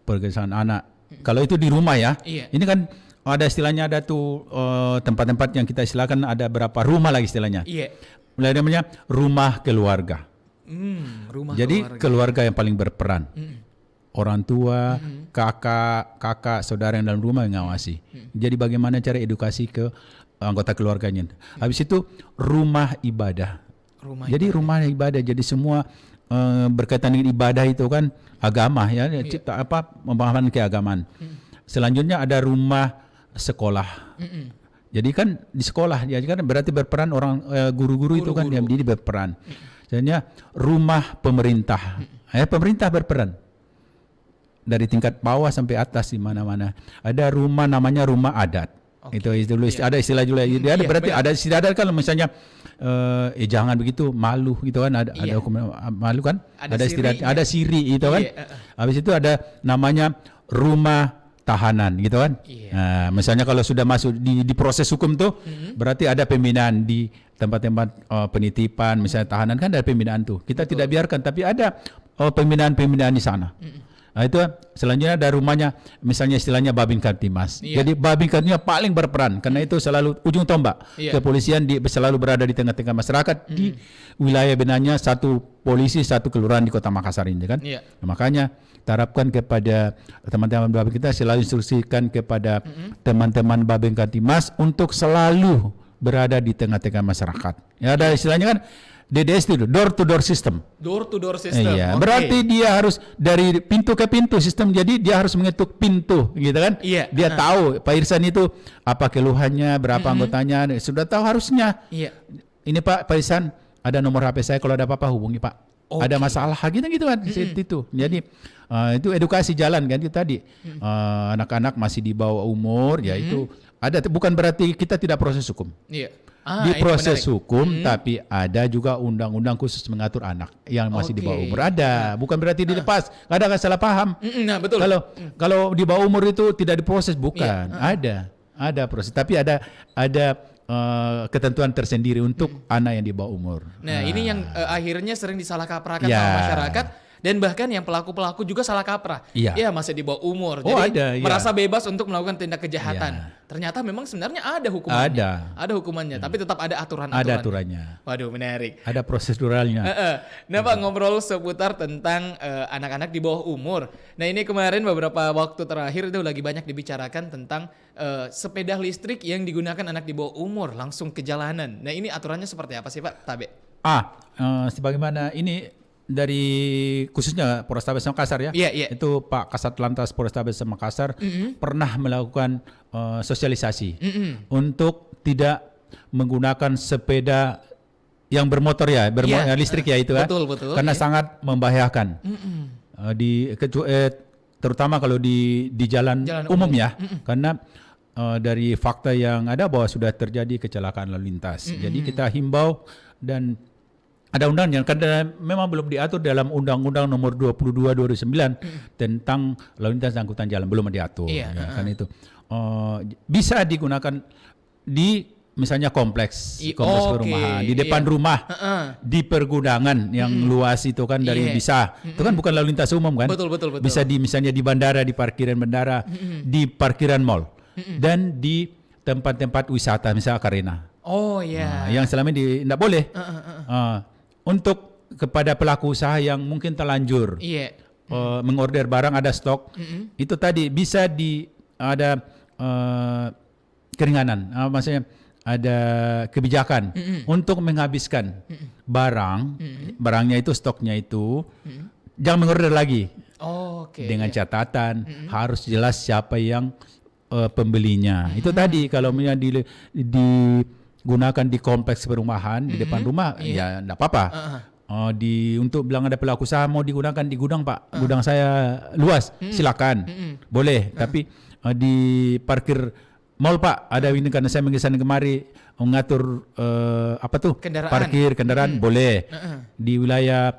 pergerakan anak. Kalau itu di rumah ya. Ini kan ada istilahnya, ada tuh tempat-tempat yang kita istilahkan, ada berapa rumah lagi istilahnya. Mulai namanya rumah keluarga. Jadi keluarga yang paling berperan. Orang tua, kakak, saudara yang dalam rumah yang mengawasi. Jadi bagaimana cara edukasi ke anggota keluarganya. Habis itu rumah ibadah. Jadi rumah ibadah. Jadi semua berkaitan dengan ibadah itu kan agama ya, cipta pemahaman keagamaan. Selanjutnya ada rumah sekolah. Jadi kan di sekolah ya kan berarti berperan orang guru-guru itu kan yang menjadi berperan. Selanjutnya rumah pemerintah. Pemerintah berperan. Dari tingkat bawah sampai atas di mana-mana. Ada rumah namanya rumah adat. Itu dulu ada istilah juga. Ada berarti ada istilah adat kan misalnya jangan begitu, malu gitu kan, ada hukum malu kan, ada istilah ada siri itu kan. Habis itu ada namanya rumah tahanan gitu kan. Nah, misalnya kalau sudah masuk di proses hukum tuh berarti ada pembinaan di tempat-tempat penitipan, misalnya tahanan kan ada pembinaan tuh. Kita tidak biarkan, tapi ada pembinaan-pembinaan di sana. Nah itu selanjutnya ada rumahnya, misalnya istilahnya Babin Kamtimas. Jadi Babin Kamtimas paling berperan karena itu selalu ujung tombak. Kepolisian selalu berada di tengah-tengah masyarakat di wilayah benahnya, satu polisi, satu kelurahan di Kota Makassar ini kan. Nah, makanya kita harapkan kepada teman-teman Babin kita selalu instruksikan kepada teman-teman Babin Kamtimas untuk selalu berada di tengah-tengah masyarakat. Ya ada istilahnya kan DDS itu door to door system. Door to door system. Iya, berarti dia harus dari pintu ke pintu sistem. Jadi dia harus mengetuk pintu, gitu kan? Dia tahu Pak Irsan itu apa keluhannya, berapa anggotanya, sudah tahu harusnya. Ini Pak Irsan ada nomor HP saya, kalau ada apa-apa hubungi Pak. Ada masalah gitu kan? Itu. Jadi itu edukasi jalan kan itu tadi. Anak-anak masih di bawah umur, ya itu ada, bukan berarti kita tidak proses hukum. Di proses hukum, tapi ada juga undang-undang khusus mengatur anak yang masih di bawah umur. Ada, bukan berarti dilepas. Kadang salah paham. Nah, betul. Kalau di bawah umur itu tidak diproses, bukan. Ada proses, tapi ada ketentuan tersendiri untuk anak yang di bawah umur. Nah, ini yang akhirnya sering disalahkaprahkan sama masyarakat. Dan bahkan yang pelaku-pelaku juga salah kaprah. Iya. Ya masih di bawah umur. Oh, Jadi ada, iya. merasa bebas untuk melakukan tindak kejahatan. Iya. Ternyata memang sebenarnya ada hukumannya. Ada hukumannya, tapi tetap ada aturan-aturan. Ada aturannya. Waduh, menarik. Ada proseduralnya. Nah Pak, ngobrol seputar tentang anak-anak di bawah umur. Nah ini kemarin beberapa waktu terakhir itu lagi banyak dibicarakan tentang sepeda listrik yang digunakan anak di bawah umur langsung ke jalanan. Nah ini aturannya seperti apa sih Pak Tabe? Sebagaimana ini dari khususnya Polrestabes Makassar ya, Iya. itu Pak Kasat Lantas Polrestabes Makassar pernah melakukan sosialisasi untuk tidak menggunakan sepeda yang bermotor ya, listrik ya itu Betul, karena iya. sangat membahayakan. Terutama kalau di jalan umum ya, karena dari fakta yang ada bahwa sudah terjadi kecelakaan lalu lintas. Jadi kita himbau dan ada undang-undang karena memang belum diatur dalam Undang-Undang Nomor 22 2009 tentang lalu lintas dan angkutan jalan, belum diatur. Iya, Kan itu bisa digunakan di misalnya kompleks perumahan, di depan rumah, di pergudangan yang luas itu kan dari bisa. Itu kan bukan lalu lintas umum kan? Betul. Bisa misalnya di bandara, di parkiran bandara, di parkiran mall, dan di tempat-tempat wisata misalnya Karena. Oh iya. Yang selama ini tidak boleh. Untuk kepada pelaku usaha yang mungkin terlanjur mengorder barang ada stok, itu tadi bisa ada keringanan, maksudnya ada kebijakan untuk menghabiskan barangnya itu, stoknya itu, jangan mengorder lagi. Dengan catatan harus jelas siapa yang pembelinya. Itu tadi kalau misalnya digunakan di kompleks perumahan di depan rumah ya enggak apa-apa. Untuk bilang ada pelaku usaha mau digunakan di gudang Pak, gudang saya luas, silakan, boleh. Tapi di parkir mall Pak, ada ini karena saya mengisahkan kemari mengatur parkir kendaraan boleh. Di wilayah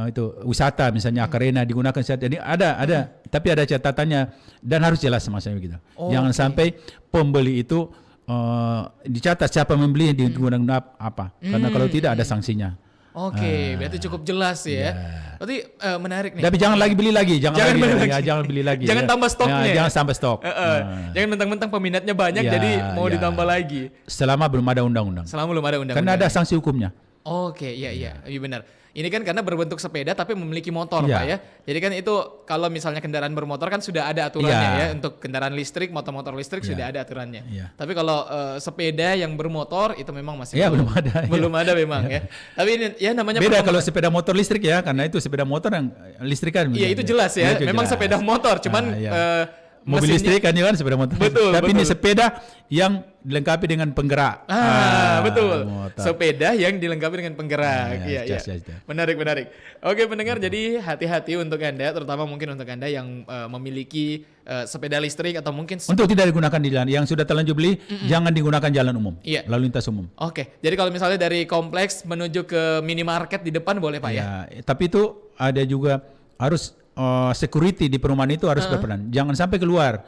itu wisata misalnya Karena digunakan jadi ada tapi ada catatannya dan harus jelas maksudnya begitu. Jangan sampai pembeli itu dicatat siapa membeli digunakan apa, karena kalau tidak ada sanksinya. Berarti cukup jelas ya. Berarti menarik nih. Tapi jangan lagi beli lagi, jangan beli lagi. Jangan tambah stoknya. Jangan tambah stok. Jangan mentang-mentang peminatnya banyak jadi mau ditambah lagi. Selama belum ada undang-undang. Karena ada sanksi hukumnya. Iya benar. Ini kan karena berbentuk sepeda tapi memiliki motor Pak ya. Jadi kan itu kalau misalnya kendaraan bermotor kan sudah ada aturannya ya. Untuk kendaraan listrik, motor-motor listrik sudah ada aturannya. Tapi kalau sepeda yang bermotor itu memang masih belum ada memang ya. Tapi ini ya namanya beda kalau sepeda motor listrik ya, karena itu sepeda motor yang listrikan. Iya itu jelas ya. Memang sepeda motor cuman mobil listrik kan sepeda motor. Tapi ini sepeda yang dilengkapi dengan penggerak. Betul. Motor. Sepeda yang dilengkapi dengan penggerak. Iya. Menarik. Oke pendengar, jadi hati-hati untuk Anda, terutama mungkin untuk Anda yang memiliki sepeda listrik atau mungkin untuk tidak digunakan di jalan. Yang sudah terlanjur beli, jangan digunakan jalan umum. Lalu lintas umum. Jadi kalau misalnya dari kompleks menuju ke minimarket di depan boleh Pak ya? Tapi itu ada juga harus security di perumahan itu harus berperan. Jangan sampai keluar.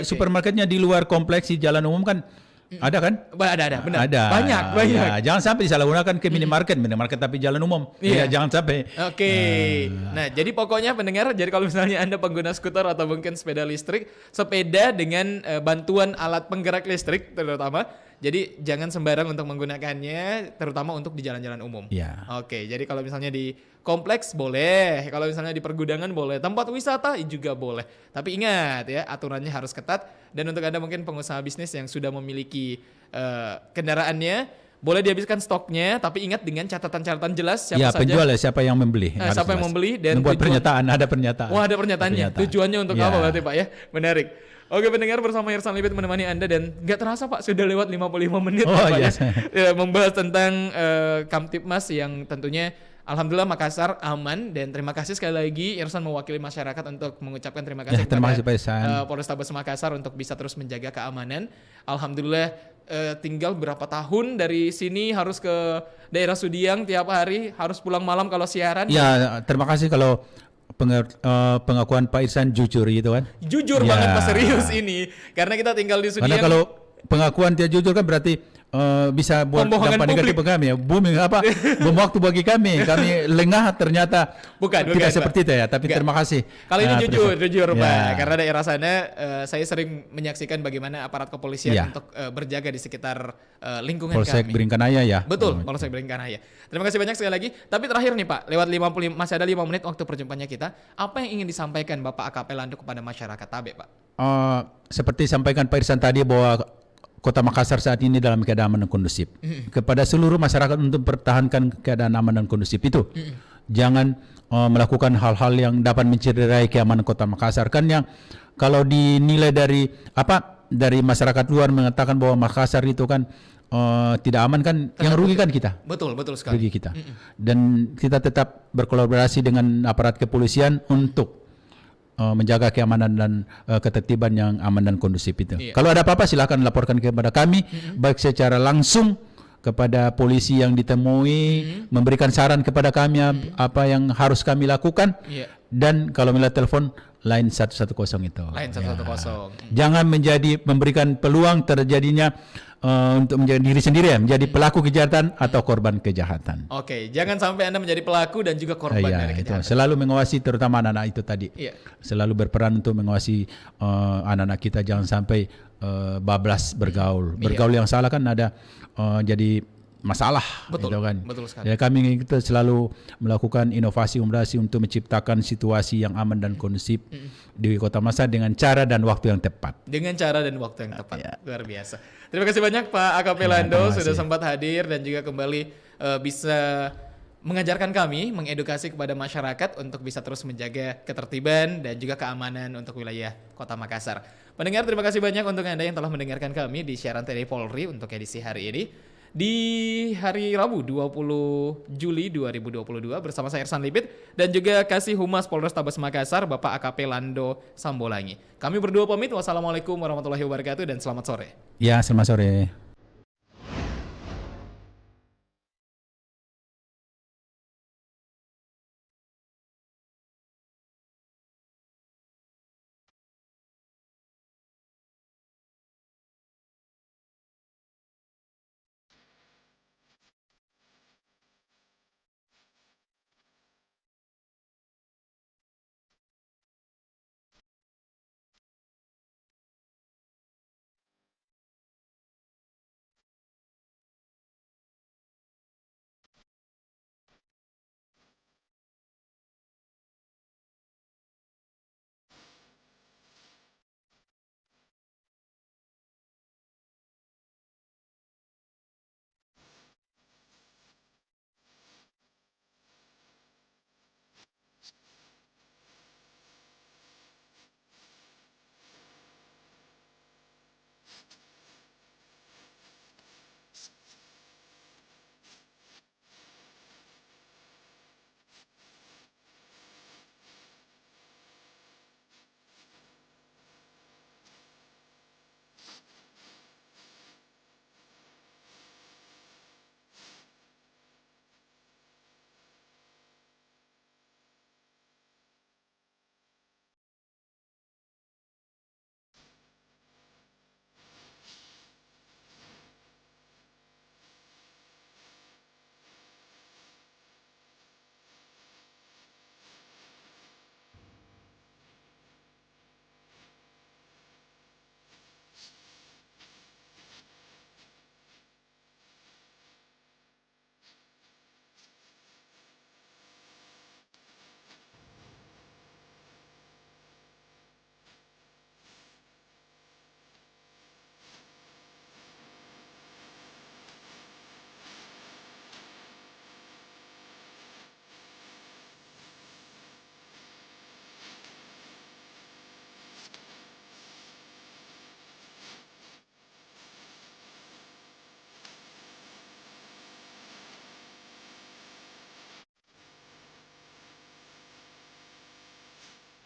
Supermarketnya di luar kompleks di jalan umum kan ada kan? Ada, benar. Ada. Banyak. Ya, jangan sampai disalahgunakan ke minimarket tapi jalan umum. Jangan sampai. Nah, jadi pokoknya pendengar, jadi kalau misalnya Anda pengguna skuter atau mungkin sepeda listrik, sepeda dengan bantuan alat penggerak listrik terutama, jadi jangan sembarang untuk menggunakannya, terutama untuk di jalan-jalan umum. Jadi kalau misalnya di kompleks boleh, kalau misalnya di pergudangan boleh, tempat wisata juga boleh. Tapi ingat ya, aturannya harus ketat. Dan untuk Anda mungkin pengusaha bisnis yang sudah memiliki kendaraannya, boleh dihabiskan stoknya, tapi ingat dengan catatan-catatan jelas siapa saja. Penjual siapa yang membeli. Siapa yang membeli dan membuat pernyataan, ada pernyataan. Ada pernyataannya. Tujuannya untuk apa berarti Pak ya? Menarik. Oke pendengar, bersama Irsan Libit menemani Anda dan nggak terasa Pak sudah lewat 55 menit Pak ya. Membahas tentang Kamtibmas yang tentunya Alhamdulillah Makassar aman, dan terima kasih sekali lagi Irsan mewakili masyarakat untuk mengucapkan terima kasih kepada Polrestabes Makassar untuk bisa terus menjaga keamanan. Alhamdulillah tinggal berapa tahun dari sini harus ke daerah Sudiang tiap hari, harus pulang malam kalau siaran. Terima kasih kalau pengakuan Pak Irsan jujur gitu kan. Jujur banget Pak, serius ini. Karena kita tinggal di Sudiang. Karena kalau pengakuan dia jujur kan berarti bisa buat Pembohongan dampak negatif bagi kami ya. Booming apa? Bom waktu bagi kami. Kami lengah ternyata tidak seperti itu ya. Tapi terima kasih. Kali ini jujur ya. Pak. Karena daerah sana saya sering menyaksikan bagaimana aparat kepolisian untuk berjaga di sekitar lingkungan Polsek kami. Beringkanaya ya. Betul, Polsek Beringkanaya. Terima kasih banyak sekali lagi. Tapi terakhir nih Pak, lewat 55 masih ada 5 menit waktu perjumpaannya kita. Apa yang ingin disampaikan Bapak AKP Lando kepada masyarakat Tabe, Pak? Seperti sampaikan Pak Irsan tadi bahwa Kota Makassar saat ini dalam keadaan aman dan kondusif. Kepada seluruh masyarakat untuk mempertahankan keadaan aman dan kondusif itu. Jangan melakukan hal-hal yang dapat mencederai keamanan Kota Makassar. Kan yang kalau dinilai dari masyarakat luar mengatakan bahwa Makassar itu kan tidak aman kan, yang rugi kan kita. Betul sekali. Rugi kita. Dan kita tetap berkolaborasi dengan aparat kepolisian untuk menjaga keamanan dan ketertiban yang aman dan kondusif itu. Iya. Kalau ada apa-apa silakan laporkan kepada kami, baik secara langsung kepada polisi yang ditemui, memberikan saran kepada kami apa yang harus kami lakukan, dan kalau melihat telepon line 110 itu. Line 110. Jangan memberikan peluang terjadinya untuk menjadi diri sendiri ya, menjadi pelaku kejahatan atau korban kejahatan. Oke, jangan sampai Anda menjadi pelaku dan juga korban dari kejahatan. Itu. Selalu mengawasi terutama anak-anak itu tadi. Selalu berperan untuk mengawasi anak-anak kita, jangan sampai bablas bergaul. Bergaul yang salah kan ada jadi masalah. Betul, gitu kan. Betul sekali. Ya, kami kita selalu melakukan inovasi untuk menciptakan situasi yang aman dan kondusif di Kota Makassar dengan cara dan waktu yang tepat. Dengan cara dan waktu yang tepat. Luar biasa. Terima kasih banyak Pak AKP Lando sudah sempat hadir dan juga kembali bisa mengajarkan kami, mengedukasi kepada masyarakat untuk bisa terus menjaga ketertiban dan juga keamanan untuk wilayah Kota Makassar. Pendengar, terima kasih banyak untuk Anda yang telah mendengarkan kami di siaran TNI Polri untuk edisi hari ini. Di hari Rabu 20 Juli 2022 bersama saya Irsan Lipit dan juga Kasih Humas Polrestabes Makassar Bapak AKP Lando Sambolangi. Kami berdua pamit. Wassalamualaikum warahmatullahi wabarakatuh dan selamat sore. Ya, selamat sore.